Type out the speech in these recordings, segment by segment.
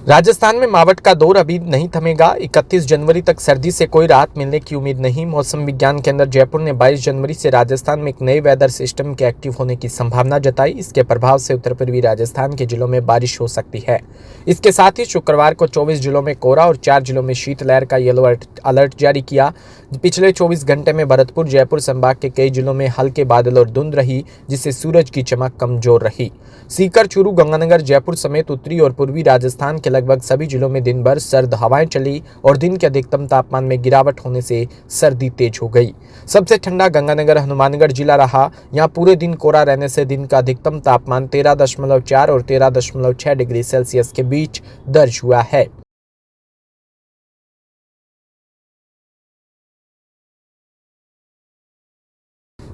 राजस्थान में मावठ का दौर अभी नहीं थमेगा। 31 जनवरी तक सर्दी से कोई राहत मिलने की उम्मीद नहीं। मौसम विज्ञान केंद्र जयपुर ने 22 जनवरी से राजस्थान में एक नए वेदर सिस्टम के एक्टिव होने की संभावना जताई। इसके प्रभाव से उत्तर पूर्वी राजस्थान के जिलों में बारिश हो सकती है। इसके साथ ही शुक्रवार को 24 जिलों में कोहरा और 4 जिलों में शीतलहर का येलो अलर्ट जारी किया। पिछले 24 घंटे में भरतपुर जयपुर संभाग के कई जिलों में हल्के बादल और धुंध रही, जिससे सूरज की चमक कमजोर रही। सीकर, चूरू, गंगानगर, जयपुर समेत उत्तरी और पूर्वी राजस्थान के लगभग सभी जिलों में दिन भर सर्द हवाएं चली और दिन के अधिकतम तापमान में गिरावट होने से सर्दी तेज हो गई। सबसे ठंडा गंगानगर हनुमानगढ़ जिला रहा। यहां पूरे दिन कोहरा रहने से दिन का अधिकतम तापमान 13.4 और 13.6 डिग्री सेल्सियस के बीच दर्ज हुआ है।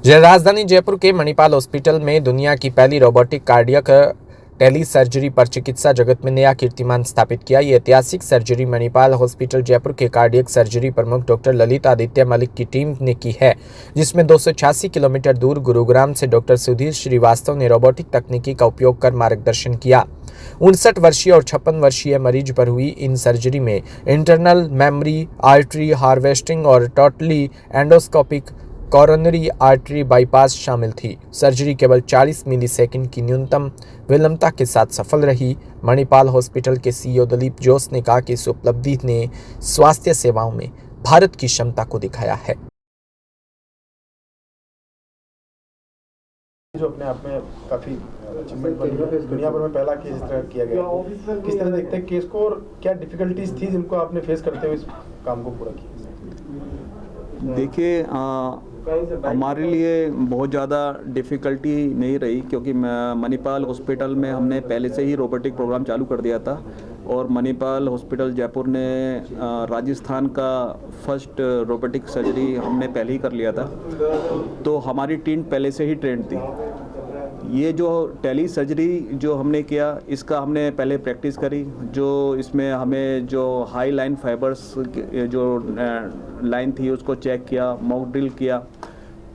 राजधानी जयपुर के मणिपाल हॉस्पिटल में दुनिया की पहली रोबोटिक कार्डियक टेली सर्जरी पर चिकित्सा जगत में नया कीर्तिमान स्थापित किया। ये ऐतिहासिक सर्जरी मणिपाल हॉस्पिटल जयपुर के कार्डियक सर्जरी प्रमुख डॉक्टर ललित आदित्य मलिक की टीम ने की है, जिसमें 286 किलोमीटर दूर गुरुग्राम से डॉक्टर सुधीर श्रीवास्तव ने रोबोटिक तकनीकी का उपयोग कर मार्गदर्शन किया। 59 वर्षीय और 56 वर्षीय मरीज पर हुई इन सर्जरी में इंटरनल मेमोरी आर्टरी हार्वेस्टिंग और totally endoscopic coronary artery bypass शामिल थी। सर्जरी केवल 40 मिलीसेकंड की न्यूनतम विलंबता के साथ सफल रही। मणिपाल हॉस्पिटल के सीईओ दिलीप जोश ने कहा कि इस उपलब्धि ने स्वास्थ्य सेवाओं में भारत की क्षमता को दिखाया है। जो अपने आप में काफी अचीवमेंट बनी है, दुनिया भर में पहला केस इस तरह किया गया। किस तरह देखते हैं केस को और क्या डिफिकल्टीज थी जिनको आपने फेस करते हुए इस काम को पूरा किया? देखिए, हमारे लिए बहुत ज़्यादा डिफ़िकल्टी नहीं रही, क्योंकि मणिपाल हॉस्पिटल में हमने पहले से ही रोबोटिक प्रोग्राम चालू कर दिया था और मणिपाल हॉस्पिटल जयपुर ने राजस्थान का फर्स्ट रोबोटिक सर्जरी हमने पहले ही कर लिया था, तो हमारी टीम पहले से ही ट्रेंड थी। ये जो टेली सर्जरी जो हमने किया, इसका हमने पहले प्रैक्टिस करी। जो इसमें हमें जो हाई लाइन फाइबर्स जो लाइन थी उसको चेक किया, मॉक ड्रिल किया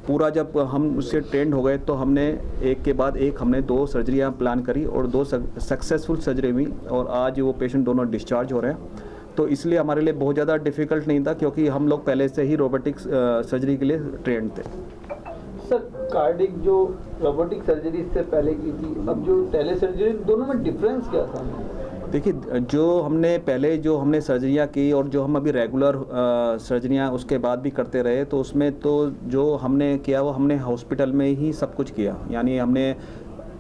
पूरा। जब हम उससे ट्रेंड हो गए तो हमने एक के बाद एक हमने 2 सर्जरियाँ प्लान करी और 2 सक्सेसफुल सर्जरी हुई और आज वो पेशेंट दोनों डिस्चार्ज हो रहे हैं। तो इसलिए हमारे लिए बहुत ज़्यादा डिफ़िकल्ट नहीं था, क्योंकि हम लोग पहले से ही रोबोटिक सर्जरी के लिए ट्रेंड थे। सर, कार्डिक जो रोबोटिक सर्जरी इससे पहले की थी, अब जो टेली सर्जरी, दोनों में डिफरेंस क्या था? देखिए, जो हमने सर्जरियाँ की और जो हम अभी रेगुलर सर्जरियाँ उसके बाद भी करते रहे, तो उसमें तो जो हमने किया वो हमने हॉस्पिटल में ही सब कुछ किया। यानी हमने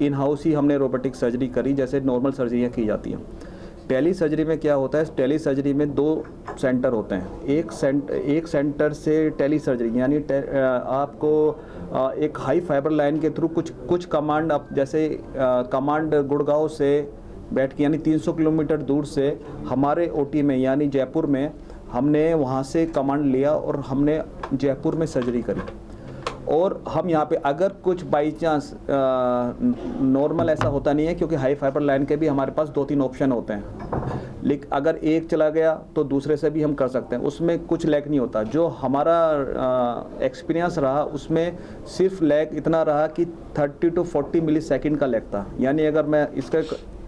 इन हाउस ही हमने रोबोटिक सर्जरी करी जैसे नॉर्मल सर्जरियाँ की जाती हैं। टेली सर्जरी में क्या होता है, टेली सर्जरी में 2 सेंटर होते हैं। एक सेंटर से टेली सर्जरी यानी आपको एक हाई फाइबर लाइन के थ्रू कुछ कमांड, आप जैसे कमांड गुड़गांव से बैठ के यानी 300 किलोमीटर दूर से हमारे ओटी में यानी जयपुर में हमने वहाँ से कमांड लिया और हमने जयपुर में सर्जरी करी। और हम यहाँ पे अगर कुछ बाई चांस नॉर्मल ऐसा होता नहीं है, क्योंकि हाई फाइबर लाइन के भी हमारे पास 2-3 ऑप्शन होते हैं, लेकिन अगर एक चला गया तो दूसरे से भी हम कर सकते हैं, उसमें कुछ लैग नहीं होता। जो हमारा एक्सपीरियंस रहा उसमें सिर्फ लैग इतना रहा कि 30 to 40 मिलीसेकंड का लैग था। यानी अगर मैं इसका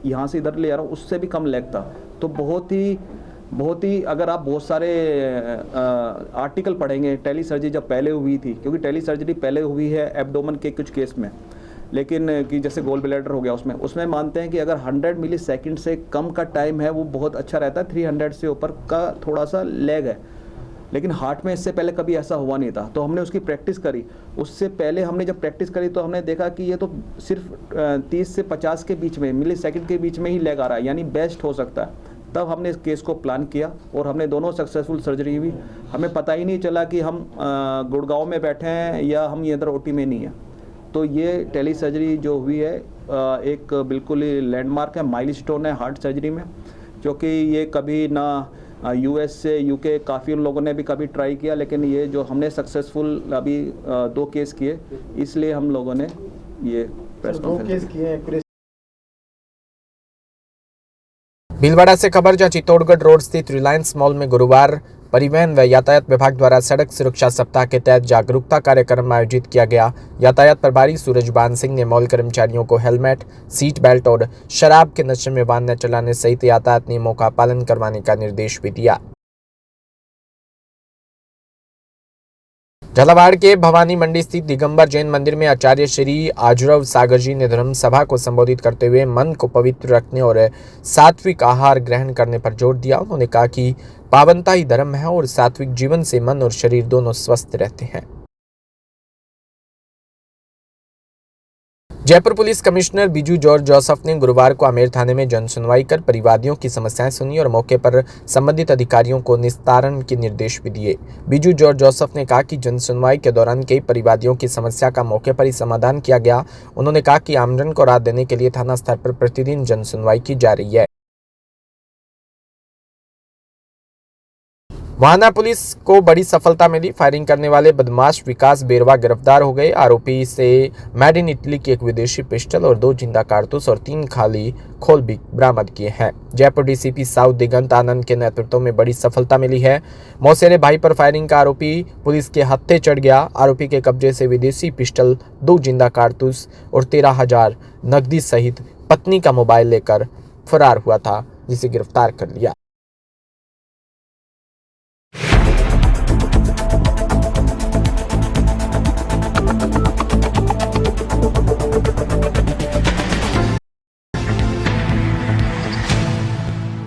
यहाँ से इधर ले जा रहा हूँ उससे भी कम लैग था। तो बहुत ही अगर आप बहुत सारे आर्टिकल पढ़ेंगे टेली सर्जरी जब पहले हुई थी, क्योंकि टेली सर्जरी पहले हुई है एब्डोमेन के कुछ केस में, लेकिन कि जैसे गोल ब्लैडर हो गया उसमें मानते हैं कि अगर 100 मिलीसेकंड से कम का टाइम है वो बहुत अच्छा रहता है। 300 से ऊपर का थोड़ा सा लैग है, लेकिन हार्ट में इससे पहले कभी ऐसा हुआ नहीं था। तो हमने उसकी प्रैक्टिस करी। उससे पहले हमने जब प्रैक्टिस करी तो हमने देखा कि ये तो सिर्फ 30 से 50 के बीच में मिलीसेकंड के बीच में ही लैग आ रहा है, यानी बेस्ट हो सकता है। तब हमने इस केस को प्लान किया और हमने दोनों सक्सेसफुल सर्जरी हुई। हमें पता ही नहीं चला कि हम गुड़गांव में बैठे हैं या हम इधर ओटी में नहीं हैं। तो ये टेली सर्जरी जो हुई है एक बिल्कुल ही लैंडमार्क है, माइलस्टोन है हार्ट सर्जरी में, क्योंकि ये कभी ना यूएस से यूके काफ़ी उन लोगों ने भी कभी ट्राई किया, लेकिन ये जो हमने सक्सेसफुल अभी 2 केस किए, इसलिए हम लोगों ने ये प्रेस कॉन्फ्रेंस किए। भीलवाड़ा से खबर, जहां चित्तौड़गढ़ रोड स्थित रिलायंस मॉल में गुरुवार परिवहन व यातायात विभाग द्वारा सड़क सुरक्षा सप्ताह के तहत जागरूकता कार्यक्रम आयोजित किया गया। यातायात प्रभारी सूरजबान सिंह ने मॉल कर्मचारियों को हेलमेट, सीट बेल्ट और शराब के नशे में वाहन न चलाने सहित यातायात नियमों का पालन करवाने का निर्देश भी दिया। झालावाड़ के भवानी मंडी स्थित दिगंबर जैन मंदिर में आचार्य श्री आजुरव सागर जी ने धर्म सभा को संबोधित करते हुए मन को पवित्र रखने और सात्विक आहार ग्रहण करने पर जोर दिया। उन्होंने कहा कि पावनता ही धर्म है और सात्विक जीवन से मन और शरीर दोनों स्वस्थ रहते हैं। Jaipur police commissioner Biju George Joseph ने गुरुवार को आमेर थाने में जन सुनवाई कर परिवादियों की समस्याएं सुनी और मौके पर संबंधित अधिकारियों को निस्तारण के निर्देश भी दिए। बिजू जॉर्ज जोसेफ ने कहा कि जन सुनवाई के दौरान कई परिवादियों की समस्या का मौके पर ही समाधान किया गया। उन्होंने कहा कि आमजन को राहत देने के लिए थाना स्तर पर प्रतिदिन जन सुनवाई की जा रही है। वाहना पुलिस को बड़ी सफलता मिली। फायरिंग करने वाले बदमाश विकास बेरवा गिरफ्तार हो गए। आरोपी से मेड इन इटली की एक विदेशी पिस्टल और 2 जिंदा कारतूस और 3 खाली खोल भी बरामद किए हैं। जयपुर डीसीपी साउथ दिगंत आनंद के नेतृत्व में बड़ी सफलता मिली है। मौसेरे भाई पर फायरिंग का आरोपी पुलिस के हत्थे चढ़ गया। आरोपी के कब्जे से विदेशी पिस्टल, 2 जिंदा कारतूस और 13,000 नकदी सहित पत्नी का मोबाइल लेकर फरार हुआ था, जिसे गिरफ्तार कर लिया।